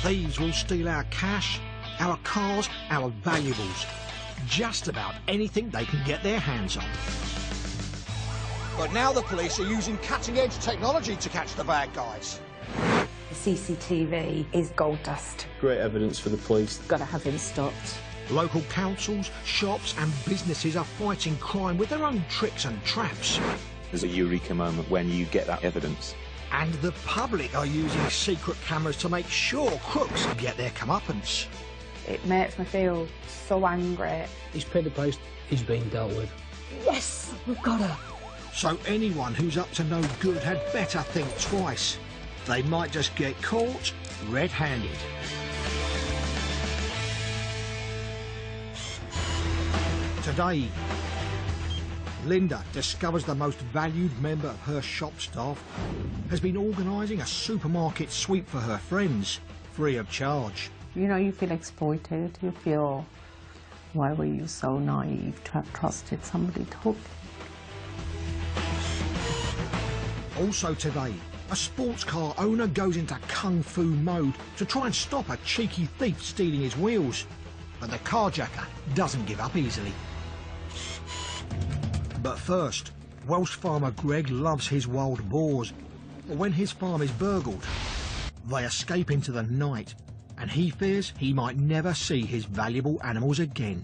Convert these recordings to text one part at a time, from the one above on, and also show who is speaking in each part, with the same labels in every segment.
Speaker 1: Thieves will steal our cash, our cars, our valuables. Just about anything they can get their hands on. But now the police are using cutting-edge technology to catch the bad guys.
Speaker 2: The CCTV is gold dust.
Speaker 3: Great evidence for the police.
Speaker 2: Got to have him stopped.
Speaker 1: Local councils, shops and businesses are fighting crime with their own tricks and traps.
Speaker 3: There's a eureka moment when you get that evidence.
Speaker 1: And the public are using secret cameras to make sure crooks get their comeuppance.
Speaker 2: It makes me feel so angry.
Speaker 4: He's paid the price, he's being dealt with.
Speaker 2: Yes, we've got her.
Speaker 1: So anyone who's up to no good had better think twice. They might just get caught red-handed. Today, Linda discovers the most valued member of her shop staff has been organising a supermarket sweep for her friends, free of charge.
Speaker 2: You know, you feel exploited. You feel, why were you so naive to have trusted somebody totally?
Speaker 1: Also today, a sports car owner goes into kung fu mode to try and stop a cheeky thief stealing his wheels. But the carjacker doesn't give up easily. But first, Welsh farmer Greg loves his wild boars. But when his farm is burgled, they escape into the night, and he fears he might never see his valuable animals again.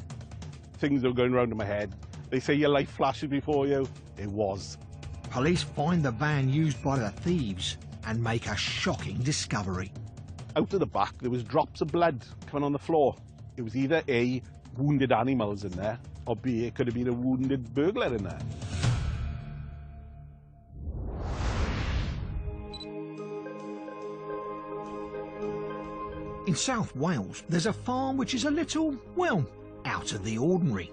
Speaker 5: Things are going round in my head. They say your life flashes before you. It was.
Speaker 1: Police find the van used by the thieves and make a shocking discovery.
Speaker 5: Out of the back, there was drops of blood coming on the floor. It was either A, wounded animals in there, or B, it could have been a wounded burglar in there.
Speaker 1: In South Wales, there's a farm which is a little, well, out of the ordinary.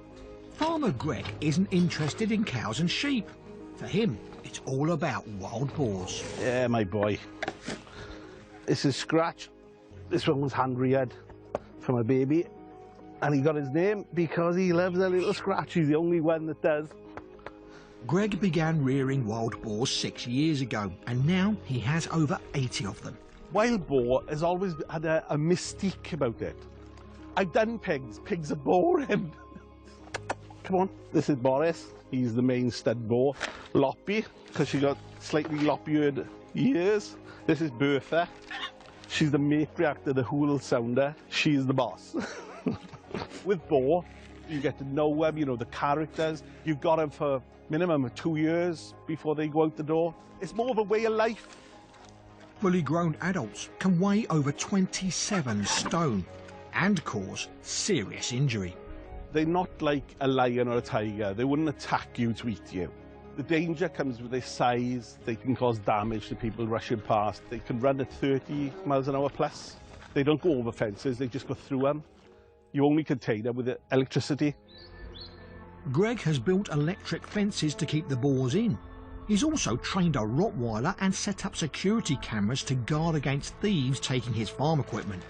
Speaker 1: Farmer Greg isn't interested in cows and sheep. For him, it's all about wild boars.
Speaker 5: Yeah, my boy. This is Scratch. This one was hand-reared for my baby. And he got his name because he loves a little Scratch. He's the only one that does.
Speaker 1: Greg began rearing wild boars 6 years ago, and now he has over 80 of them.
Speaker 5: Wild boar has always had a mystique about it. I've done pigs. Pigs are boring. Come on. This is Boris. He's the main stud boar. Loppy, because she got slightly lop-eared ears. This is Bertha. She's the matriarch of the Hool Sounder. She's the boss. With boar, you get to know them, you know, the characters. You've got them for minimum of 2 years before they go out the door. It's more of a way of life.
Speaker 1: Fully grown adults can weigh over 27 stone and cause serious injury.
Speaker 5: They're not like a lion or a tiger. They wouldn't attack you to eat you. The danger comes with their size. They can cause damage to people rushing past. They can run at 30 miles an hour plus. They don't go over fences, they just go through them. You only contain them with electricity.
Speaker 1: Greg has built electric fences to keep the boars in. He's also trained a Rottweiler and set up security cameras to guard against thieves taking his farm equipment.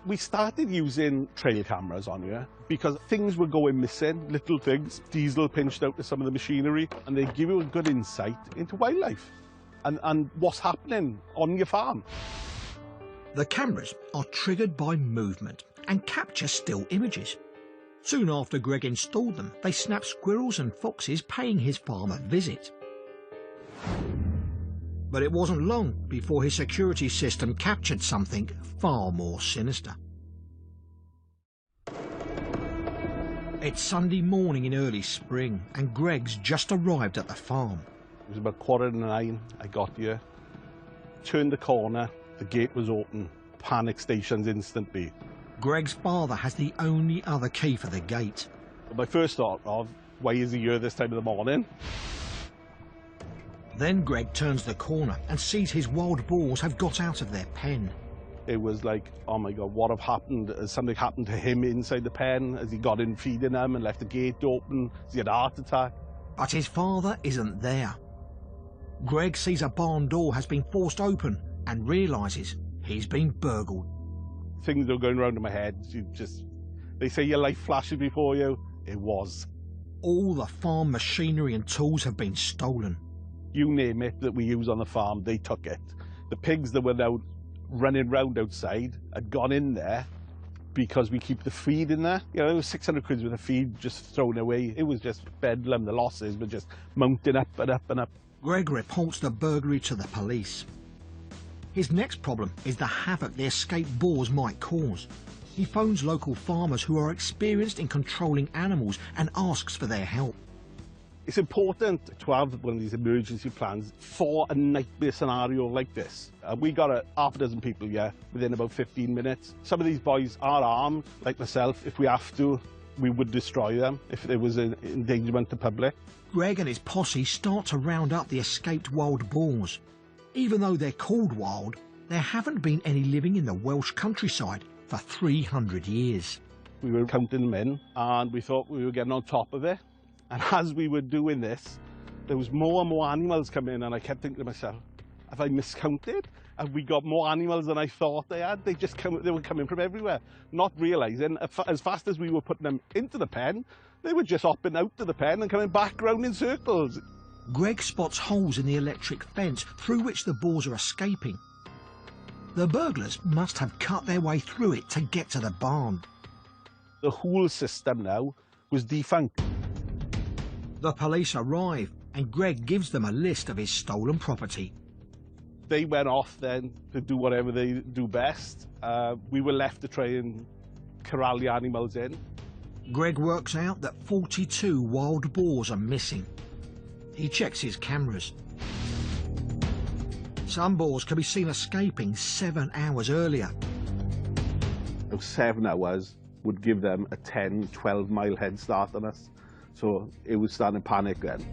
Speaker 5: We started using trail cameras on here because things were going missing, little things, diesel pinched out of some of the machinery, and they give you a good insight into wildlife and what's happening on your farm.
Speaker 1: The cameras are triggered by movement and capture still images. Soon after Greg installed them, they snapped squirrels and foxes paying his farm a visit. But it wasn't long before his security system captured something far more sinister. It's Sunday morning in early spring, and Greg's just arrived at the farm.
Speaker 5: It was about 9:15. I got here, turned the corner, the gate was open, panic stations instantly.
Speaker 1: Greg's father has the only other key for the gate.
Speaker 5: My first thought of, why is he here this time of the morning?
Speaker 1: Then Greg turns the corner and sees his wild boars have got out of their pen.
Speaker 5: It was like, oh my God, what have happened? Has something happened to him inside the pen? Has he got in feeding them and left the gate open? Has he had a heart attack?
Speaker 1: But his father isn't there. Greg sees a barn door has been forced open and realises he's been burgled.
Speaker 5: Things are going round in my head. They say your life flashes before you. It was.
Speaker 1: All the farm machinery and tools have been stolen.
Speaker 5: You name it that we use on the farm, they took it. The pigs that were now running round outside had gone in there because we keep the feed in there. You know, it was 600 quid worth of feed just thrown away. It was just bedlam. The losses were just mounting up and up and up.
Speaker 1: Greg reports the burglary to the police. His next problem is the havoc the escaped boars might cause. He phones local farmers who are experienced in controlling animals and asks for their help.
Speaker 5: It's important to have one of these emergency plans for a nightmare scenario like this. We got half a dozen people here within about 15 minutes. Some of these boys are armed, like myself. If we have to, we would destroy them if there was an endangerment to the public.
Speaker 1: Greg and his posse start to round up the escaped wild boars. Even though they're called wild, there haven't been any living in the Welsh countryside for 300 years.
Speaker 5: We were counting them in and we thought we were getting on top of it. And as we were doing this, there was more and more animals coming in, and I kept thinking to myself, have I miscounted? Have we got more animals than I thought they had? They were coming from everywhere, not realising as fast as we were putting them into the pen, they were just hopping out to the pen and coming back round in circles.
Speaker 1: Greg spots holes in the electric fence through which the boars are escaping. The burglars must have cut their way through it to get to the barn.
Speaker 5: The whole system now was defunct.
Speaker 1: The police arrive and Greg gives them a list of his stolen property.
Speaker 5: They went off then to do whatever they do best. We were left to try and corral the animals in.
Speaker 1: Greg works out that 42 wild boars are missing. He checks his cameras. Some boars can be seen escaping 7 hours earlier.
Speaker 5: 7 hours would give them a 10, 12-mile head start on us. So it was starting to panic then.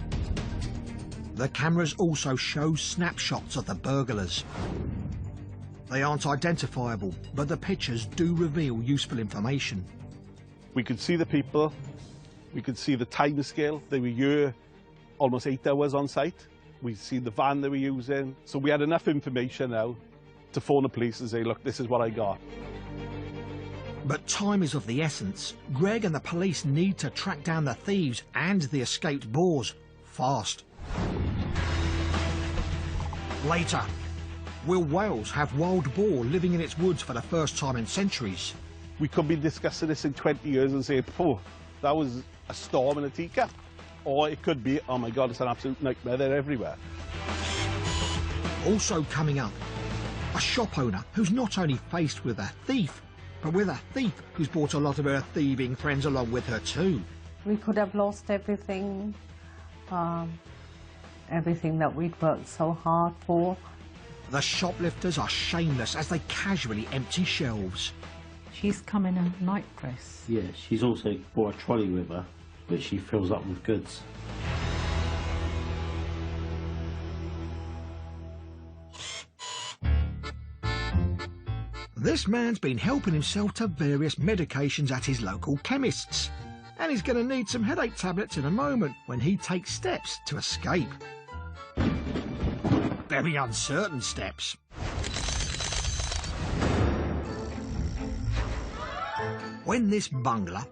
Speaker 1: The cameras also show snapshots of the burglars. They aren't identifiable, but the pictures do reveal useful information.
Speaker 5: We could see the people, we could see the time scale. They were here almost 8 hours on site. We'd seen the van they were using. So we had enough information now to phone the police and say, look, this is what I got.
Speaker 1: But time is of the essence. Greg and the police need to track down the thieves and the escaped boars fast. Later, will Wales have wild boar living in its woods for the first time in centuries?
Speaker 5: We could be discussing this in 20 years and say, oh, that was a storm in a teacup. Or it could be, oh my God, it's an absolute nightmare, they're everywhere.
Speaker 1: Also coming up, a shop owner who's not only faced with a thief, but with a thief who's brought a lot of her thieving friends along with her too.
Speaker 2: We could have lost everything, everything that we'd worked so hard for.
Speaker 1: The shoplifters are shameless as they casually empty shelves.
Speaker 6: She's come in a night dress.
Speaker 7: Yeah, she's also brought a trolley with her, which she fills up with goods.
Speaker 1: This man's been helping himself to various medications at his local chemist's, and he's going to need some headache tablets in a moment when he takes steps to escape. Very uncertain steps. When this burglar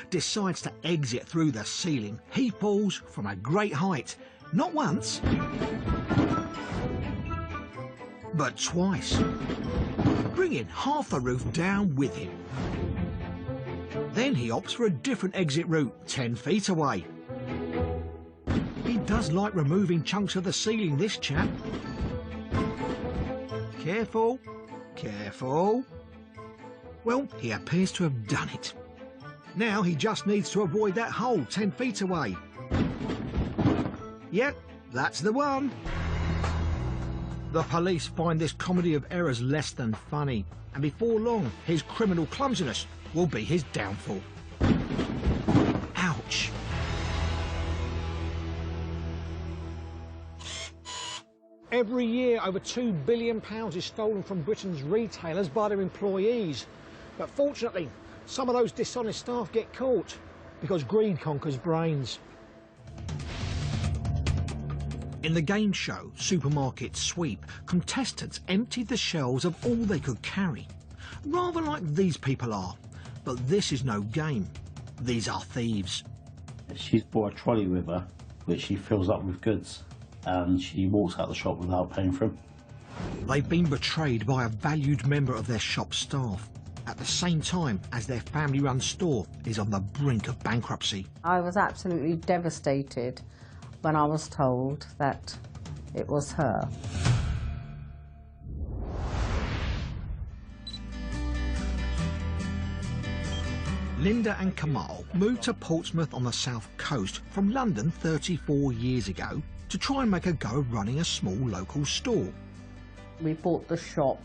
Speaker 1: decides to exit through the ceiling, he falls from a great height, not once, but twice, bringing half the roof down with him. Then he opts for a different exit route 10 feet away. He does like removing chunks of the ceiling, this chap. Careful, careful. Well, he appears to have done it. Now he just needs to avoid that hole 10 feet away. Yep, that's the one. The police find this comedy of errors less than funny, and before long, his criminal clumsiness will be his downfall. Ouch. Every year, over £2 billion is stolen from Britain's retailers by their employees. But fortunately, some of those dishonest staff get caught because greed conquers brains. In the game show Supermarket Sweep, contestants emptied the shelves of all they could carry. Rather like these people are. But this is no game. These are thieves.
Speaker 7: She's brought a trolley with her, which she fills up with goods, and she walks out the shop without paying for them.
Speaker 1: They've been betrayed by a valued member of their shop staff, at the same time as their family-run store is on the brink of bankruptcy.
Speaker 2: I was absolutely devastated when I was told that it was her.
Speaker 1: Linda and Kamal moved to Portsmouth on the south coast from London 34 years ago to try and make a go of running a small local store.
Speaker 2: We bought the shop.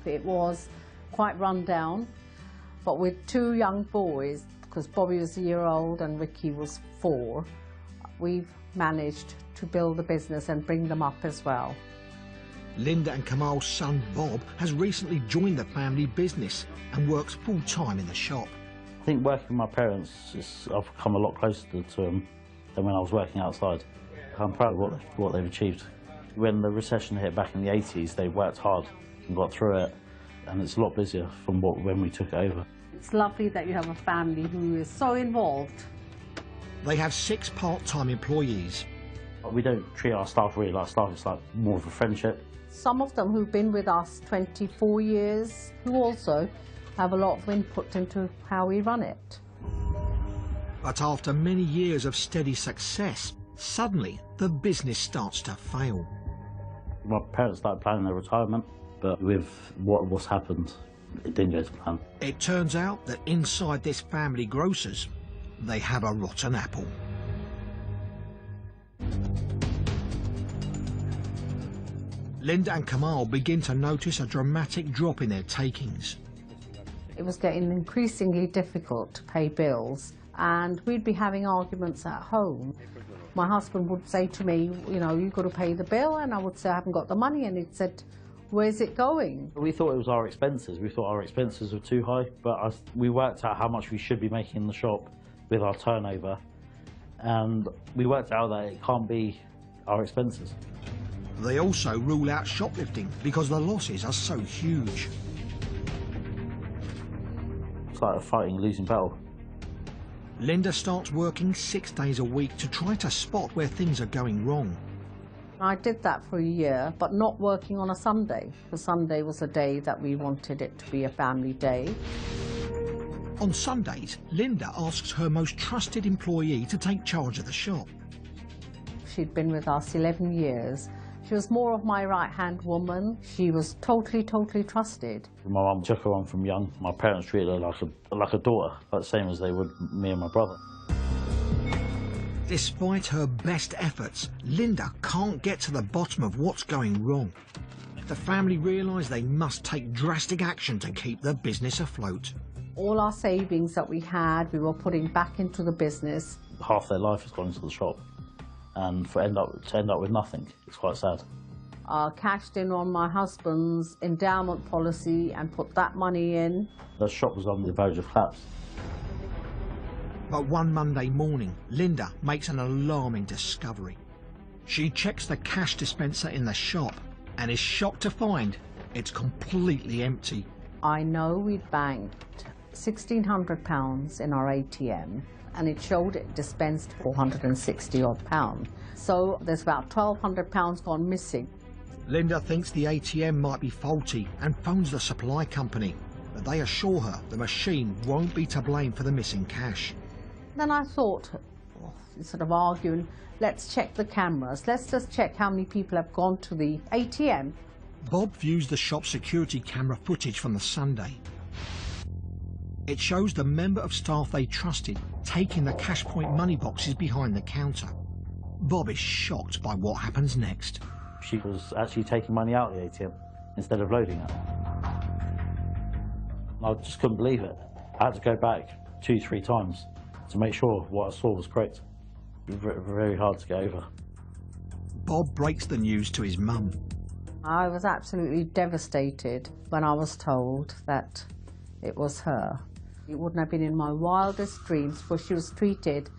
Speaker 2: It was quite run down, but with two young boys, because Bobby was a year old and Ricky was 4, we've managed to build a business and bring them up as well.
Speaker 1: Linda and Kamal's son Bob has recently joined the family business and works full-time in the shop.
Speaker 7: I think working with my parents, I've come a lot closer to them than when I was working outside. I'm proud of what they've achieved. When the recession hit back in the 80s, they worked hard and got through it, and it's a lot busier from when we took it over.
Speaker 2: It's lovely that you have a family who is so involved.
Speaker 1: They have 6 part-time employees.
Speaker 7: We don't treat our staff really like staff, it's like more of a friendship.
Speaker 2: Some of them who've been with us 24 years, who also have a lot of input into how we run it.
Speaker 1: But after many years of steady success, suddenly the business starts to fail.
Speaker 7: My parents started planning their retirement, but with what's happened, it didn't go to plan.
Speaker 1: It turns out that inside this family grocer's, they have a rotten apple. Linda and Kamal begin to notice a dramatic drop in their takings.
Speaker 2: It was getting increasingly difficult to pay bills, and we'd be having arguments at home. My husband would say to me, you know, you've got to pay the bill, and I would say I haven't got the money, and he'd said, where's it going?
Speaker 7: We thought it was our expenses. We thought our expenses were too high, but we worked out how much we should be making in the shop with our turnover, and we worked out that it can't be our expenses.
Speaker 1: They also rule out shoplifting because the losses are so huge.
Speaker 7: It's like a fighting a losing battle.
Speaker 1: Linda starts working 6 days a week to try to spot where things are going wrong.
Speaker 2: I did that for a year, but not working on a Sunday, because Sunday was a day that we wanted it to be a family day.
Speaker 1: On Sundays, Linda asks her most trusted employee to take charge of the shop.
Speaker 2: She'd been with us 11 years. She was more of my right-hand woman. She was totally trusted.
Speaker 7: My mum took her on from young. My parents treated her like a daughter, like the same as they would me and my brother.
Speaker 1: Despite her best efforts, Linda can't get to the bottom of what's going wrong. The family realise they must take drastic action to keep the business afloat.
Speaker 2: All our savings that we had, we were putting back into the business.
Speaker 7: Half their life has gone into the shop, and to end up with nothing, it's quite sad.
Speaker 2: I cashed in on my husband's endowment policy and put that money in.
Speaker 7: The shop was on the verge of collapse.
Speaker 1: But one Monday morning, Linda makes an alarming discovery. She checks the cash dispenser in the shop and is shocked to find it's completely empty.
Speaker 2: I know we'd banked £1,600 in our ATM, and it showed it dispensed £460 odd. So there's about £1,200 gone missing.
Speaker 1: Linda thinks the ATM might be faulty and phones the supply company, but they assure her the machine won't be to blame for the missing cash.
Speaker 2: Then I thought, instead of arguing, let's check the cameras. Let's just check how many people have gone to the ATM.
Speaker 1: Bob views the shop's security camera footage from the Sunday. It shows the member of staff they trusted taking the cash point money boxes behind the counter. Bob is shocked by what happens next.
Speaker 7: She was actually taking money out of the ATM instead of loading it. I just couldn't believe it. I had to go back 2-3 times to make sure what I saw was correct. Very hard to get over.
Speaker 1: Bob breaks the news to his mum.
Speaker 2: I was absolutely devastated when I was told that it was her. It wouldn't have been in my wildest dreams, for she was treated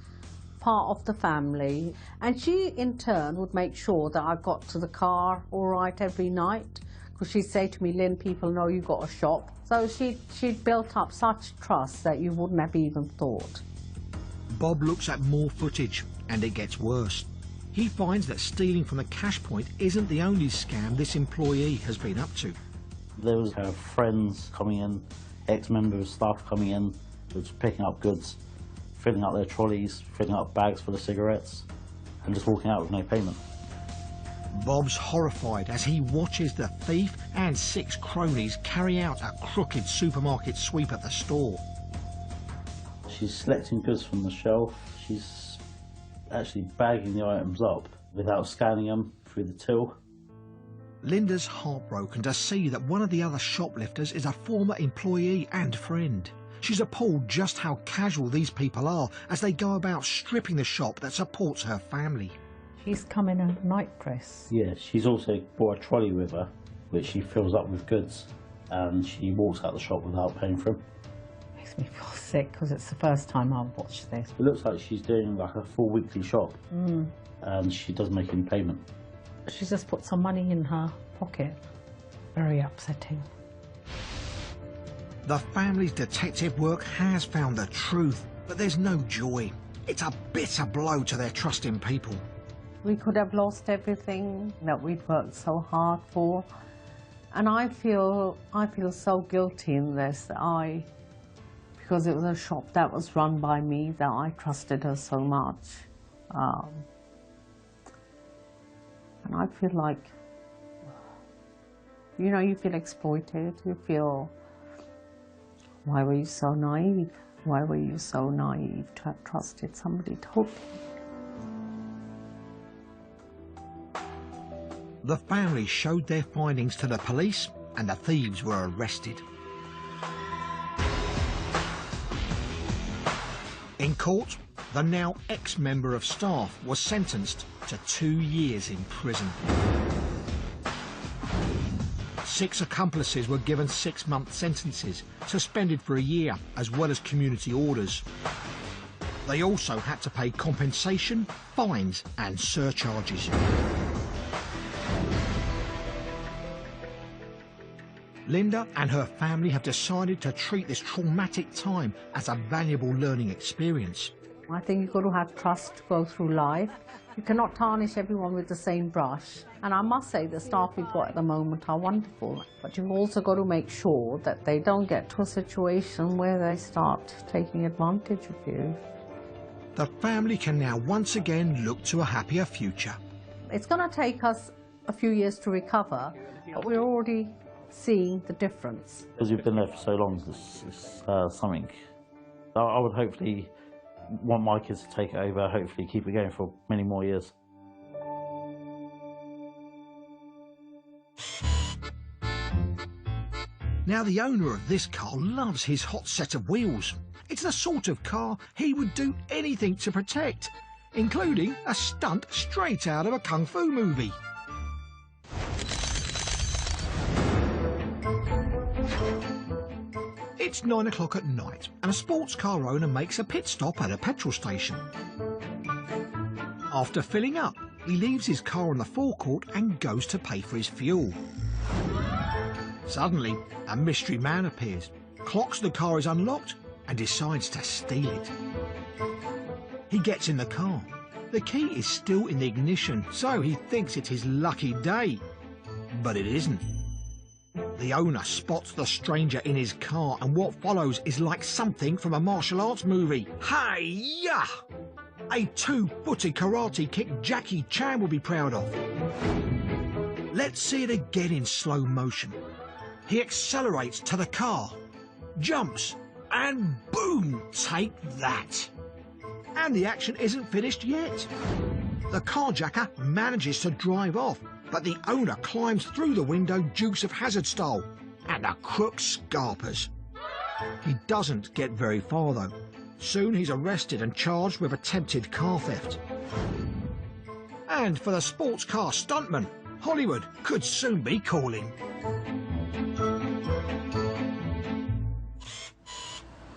Speaker 2: part of the family, and she in turn would make sure that I got to the car all right every night, because she'd say to me, Lynn, people know you got a shop. So she'd built up such trust that you wouldn't have even thought.
Speaker 1: Bob looks at more footage and it gets worse. He finds that stealing from the cash point isn't the only scam this employee has been up to.
Speaker 7: There was her friends coming in, ex-members of staff coming in, just picking up goods, filling up their trolleys, filling up bags full of cigarettes, and just walking out with no payment.
Speaker 1: Bob's horrified as he watches the thief and 6 cronies carry out a crooked supermarket sweep at the store.
Speaker 7: She's selecting goods from the shelf. She's actually bagging the items up without scanning them through the till.
Speaker 1: Linda's heartbroken to see that one of the other shoplifters is a former employee and friend. She's appalled just how casual these people are as they go about stripping the shop that supports her family.
Speaker 6: She's come in a night dress.
Speaker 7: Yeah, she's also brought a trolley with her, which she fills up with goods, and she walks out the shop without paying for them.
Speaker 6: Makes me feel sick because it's the first time I've watched this.
Speaker 7: It looks like she's doing like a full weekly shop, and she doesn't make any payment.
Speaker 6: She's just put some money in her pocket. Very upsetting.
Speaker 1: The family's detective work has found the truth, but there's no joy. It's a bitter blow to their trust in people.
Speaker 2: We could have lost everything that we'd worked so hard for. And I feel so guilty in this that because it was a shop that was run by me, that I trusted her so much. And I feel like, you know, you feel exploited. You feel, why were you so naive? Why were you so naive to have trusted somebody totally?
Speaker 1: The family showed their findings to the police and the thieves were arrested. In court, the now ex-member of staff was sentenced to 2 years in prison. 6 accomplices were given 6-month sentences, suspended for a year, as well as community orders. They also had to pay compensation, fines and surcharges. Linda and her family have decided to treat this traumatic time as a valuable learning experience.
Speaker 2: I think you've got to have trust to go through life. You cannot tarnish everyone with the same brush. And I must say the staff we've got at the moment are wonderful. But you've also got to make sure that they don't get to a situation where they start taking advantage of you.
Speaker 1: The family can now once again look to a happier future.
Speaker 2: It's going to take us a few years to recover, but we're already seeing the difference.
Speaker 7: Because you've been there for so long, it's something. I would hopefully want my kids to take it over, hopefully keep it going for many more years.
Speaker 1: Now the owner of this car loves his hot set of wheels. It's the sort of car he would do anything to protect, including a stunt straight out of a kung fu movie. It's 9 o'clock at night and a sports car owner makes a pit stop at a petrol station. After filling up, he leaves his car on the forecourt and goes to pay for his fuel. Suddenly, a mystery man appears, clocks the car is unlocked and decides to steal it. He gets in the car. The key is still in the ignition, so he thinks it's his lucky day. But it isn't. The owner spots the stranger in his car, and what follows is like something from a martial arts movie. Hi-ya! A 2-footed karate kick Jackie Chan will be proud of. Let's see it again in slow motion. He accelerates to the car, jumps, and boom, take that. And the action isn't finished yet. The carjacker manages to drive off, but the owner climbs through the window Dukes of Hazzard style, and the crook scarpers. He doesn't get very far though. Soon he's arrested and charged with attempted car theft. And for the sports car stuntman, Hollywood could soon be calling.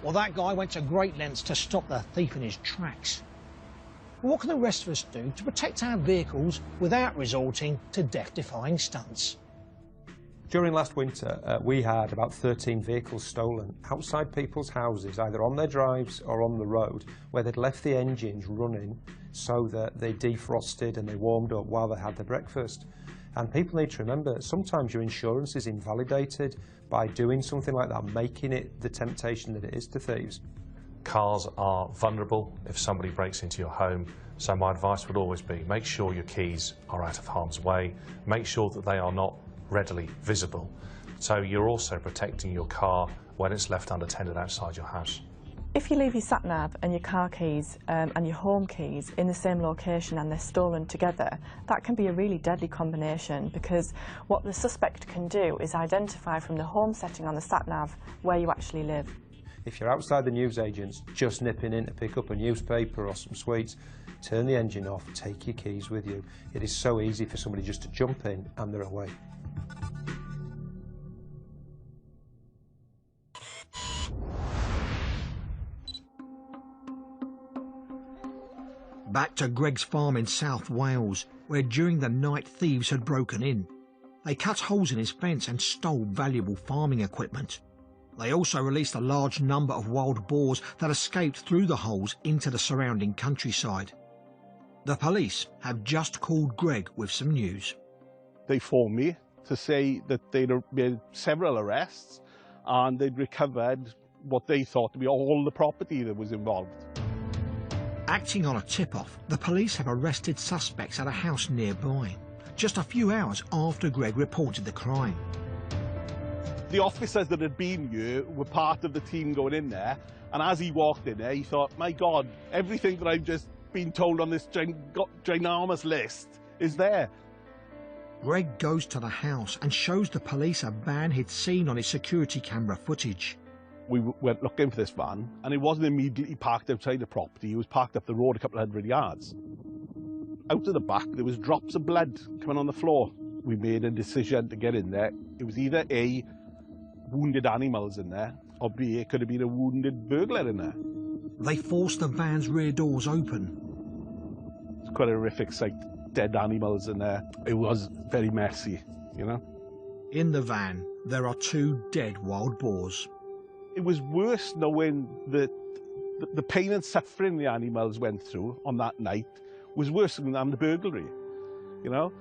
Speaker 1: Well, that guy went to great lengths to stop the thief in his tracks. What can the rest of us do to protect our vehicles without resorting to death-defying stunts?
Speaker 8: During last winter, we had about 13 vehicles stolen outside people's houses, either on their drives or on the road, where they'd left the engines running so that they defrosted and they warmed up while they had their breakfast. And people need to remember, sometimes your insurance is invalidated by doing something like that, making it the temptation that it is to thieves.
Speaker 9: Cars are vulnerable if somebody breaks into your home, so my advice would always be make sure your keys are out of harm's way, make sure that they are not readily visible, so you're also protecting your car when it's left unattended outside your house.
Speaker 10: If you leave your sat-nav and your car keys and your home keys in the same location and they're stolen together, that can be a really deadly combination, because what the suspect can do is identify from the home setting on the sat-nav where you actually live.
Speaker 8: If you're outside the newsagents, just nipping in to pick up a newspaper or some sweets, turn the engine off, take your keys with you. It is so easy for somebody just to jump in and they're away.
Speaker 1: Back to Greg's farm in South Wales, where during the night thieves had broken in. They cut holes in his fence and stole valuable farming equipment. They also released a large number of wild boars that escaped through the holes into the surrounding countryside. The police have just called Greg with some news.
Speaker 5: They phoned me to say that they'd made several arrests and they'd recovered what they thought to be all the property that was involved.
Speaker 1: Acting on a tip-off, the police have arrested suspects at a house nearby, just a few hours after Greg reported the crime.
Speaker 5: The officers that had been here were part of the team going in there, and as he walked in there, he thought, my God, everything that I've just been told on this ginormous list is there.
Speaker 1: Greg goes to the house and shows the police a van he'd seen on his security camera footage.
Speaker 5: We went looking for this van, and it wasn't immediately parked outside the property. It was parked up the road a couple of hundred yards. Out of the back, there was drops of blood coming on the floor. We made a decision to get in there. It was either A, wounded animals in there, or B, it could have been a wounded burglar in there.
Speaker 1: They forced the van's rear doors open.
Speaker 5: It's quite a horrific sight. Dead animals in there. It was very messy, you know.
Speaker 1: In the van, there are 2 dead wild boars.
Speaker 5: It was worse knowing that the pain and suffering the animals went through on that night was worse than the burglary, you know.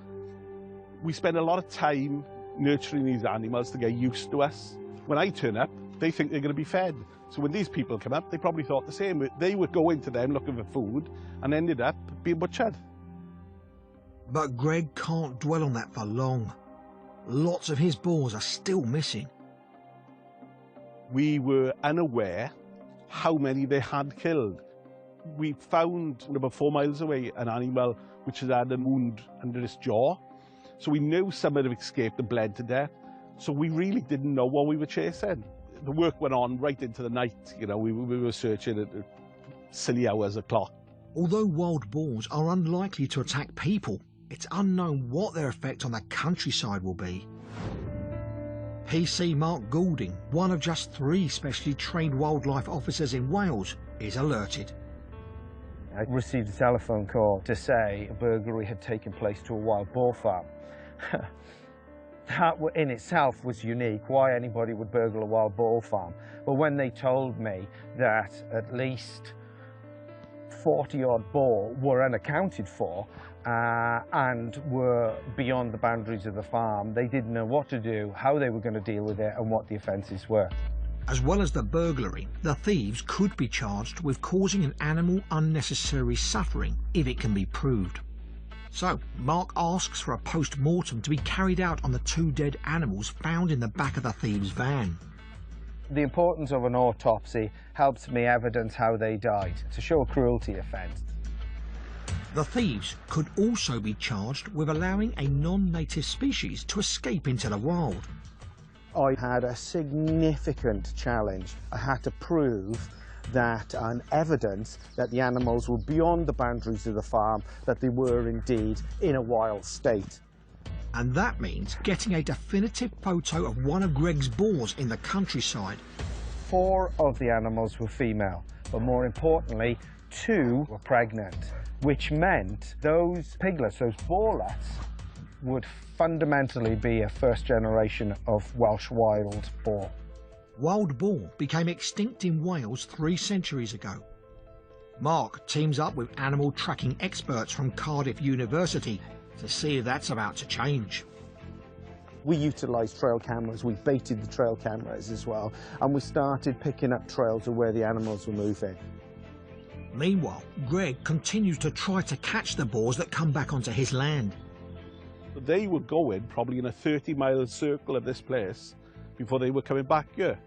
Speaker 5: We spend a lot of time nurturing these animals to get used to us. When I turn up, they think they're going to be fed. So when these people come up, they probably thought the same. They would go into them looking for food and ended up being butchered.
Speaker 1: But Greg can't dwell on that for long. Lots of his boars are still missing.
Speaker 5: We were unaware how many they had killed. We found about 4 miles away an animal which had had a wound under its jaw. So we knew some had escaped and bled to death. So we really didn't know what we were chasing. The work went on right into the night. You know, we were searching at silly hours o'clock.
Speaker 1: Although wild boars are unlikely to attack people, it's unknown what their effect on the countryside will be. PC Mark Goulding, one of just 3 specially trained wildlife officers in Wales, is alerted.
Speaker 11: I received a telephone call to say a burglary had taken place to a wild boar farm. That in itself was unique, why anybody would burgle a wild boar farm. But when they told me that at least 40-odd boar were unaccounted for and were beyond the boundaries of the farm, they didn't know what to do, how they were going to deal with it and what the offences were.
Speaker 1: As well as the burglary, the thieves could be charged with causing an animal unnecessary suffering if it can be proved. So, Mark asks for a post-mortem to be carried out on the 2 dead animals found in the back of the thieves' van.
Speaker 11: The importance of an autopsy helps me evidence how they died, to show a cruelty offence.
Speaker 1: The thieves could also be charged with allowing a non-native species to escape into the wild.
Speaker 11: I had a significant challenge. I had to prove that and evidence that the animals were beyond the boundaries of the farm, that they were indeed in a wild state.
Speaker 1: And that means getting a definitive photo of one of Greg's boars in the countryside.
Speaker 11: 4 of the animals were female, but more importantly, 2 were pregnant, which meant those piglets, those boarlets, would fundamentally be a first generation of Welsh wild boar.
Speaker 1: Wild boar became extinct in Wales 3 centuries ago. Mark teams up with animal tracking experts from Cardiff University to see if that's about to change.
Speaker 11: We utilised trail cameras, we baited the trail cameras as well, and we started picking up trails of where the animals were moving.
Speaker 1: Meanwhile, Greg continues to try to catch the boars that come back onto his land.
Speaker 5: They were going probably in a 30-mile circle of this place before they were coming back here.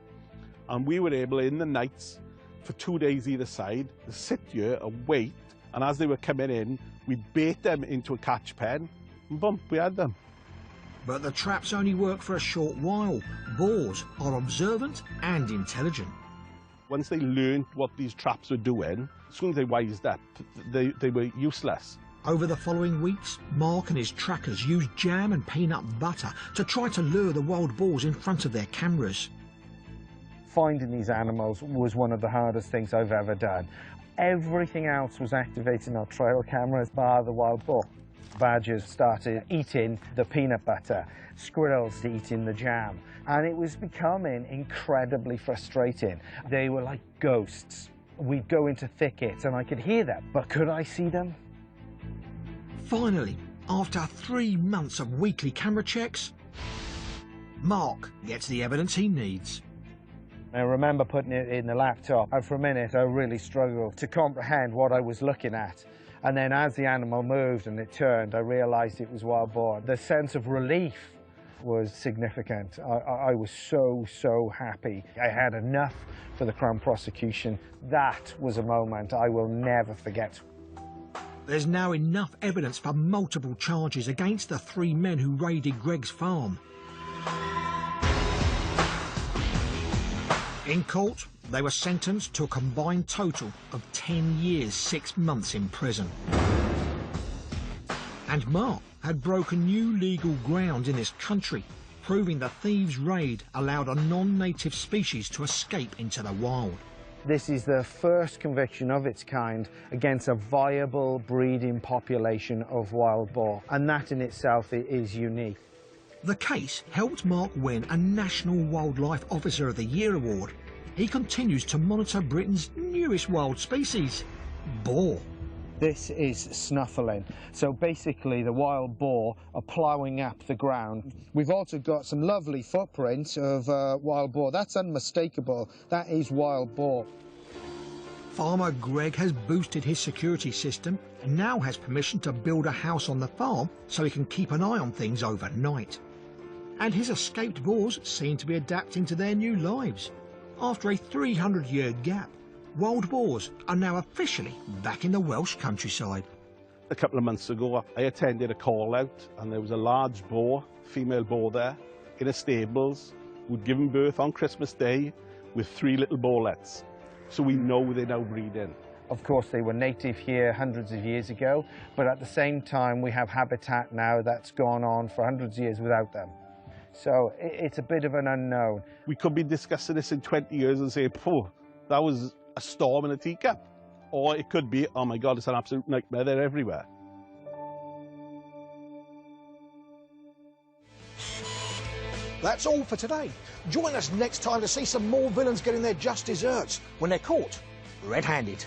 Speaker 5: And we were able, in the nights, for 2 days either side, to sit here and wait, and as they were coming in, we'd bait them into a catch pen, and boom, we had them.
Speaker 1: But the traps only work for a short while. Boars are observant and intelligent.
Speaker 5: Once they learned what these traps were doing, as soon as they wised up, they were useless.
Speaker 1: Over the following weeks, Mark and his trackers used jam and peanut butter to try to lure the wild boars in front of their cameras.
Speaker 11: Finding these animals was one of the hardest things I've ever done. Everything else was activating our trail cameras, bar the wild boar. Badgers started eating the peanut butter, squirrels eating the jam, and it was becoming incredibly frustrating. They were like ghosts. We'd go into thickets and I could hear them, but could I see them?
Speaker 1: Finally, after 3 months of weekly camera checks, Mark gets the evidence he needs.
Speaker 11: I remember putting it in the laptop, and for a minute I really struggled to comprehend what I was looking at. And then as the animal moved and it turned, I realised it was wild boar. The sense of relief was significant. I was so happy. I had enough for the Crown prosecution. That was a moment I will never forget.
Speaker 1: There's now enough evidence for multiple charges against the 3 men who raided Greg's farm. In court, they were sentenced to a combined total of 10 years, 6 months in prison. And Mark had broken new legal ground in this country, proving the thieves' raid allowed a non-native species to escape into the wild.
Speaker 11: This is the first conviction of its kind against a viable breeding population of wild boar, and that in itself is unique.
Speaker 1: The case helped Mark win a National Wildlife Officer of the Year award. He continues to monitor Britain's newest wild species, boar.
Speaker 11: This is snuffling. So basically the wild boar are ploughing up the ground. We've also got some lovely footprints of wild boar. That's unmistakable. That is wild boar.
Speaker 1: Farmer Greg has boosted his security system and now has permission to build a house on the farm so he can keep an eye on things overnight. And his escaped boars seem to be adapting to their new lives. After a 300-year gap, wild boars are now officially back in the Welsh countryside.
Speaker 5: A couple of months ago, I attended a call out and there was a large boar, female boar there, in a stables, who'd given birth on Christmas Day with 3 little boarlets. So we know they're now breeding.
Speaker 11: Of course, they were native here hundreds of years ago, but at the same time, we have habitat now that's gone on for hundreds of years without them. So it's a bit of an unknown.
Speaker 5: We could be discussing this in 20 years and say, oh, that was a storm in a teacup. Or it could be, oh my God, it's an absolute nightmare, they're everywhere.
Speaker 1: That's all for today. Join us next time to see some more villains getting their just desserts when they're caught red-handed.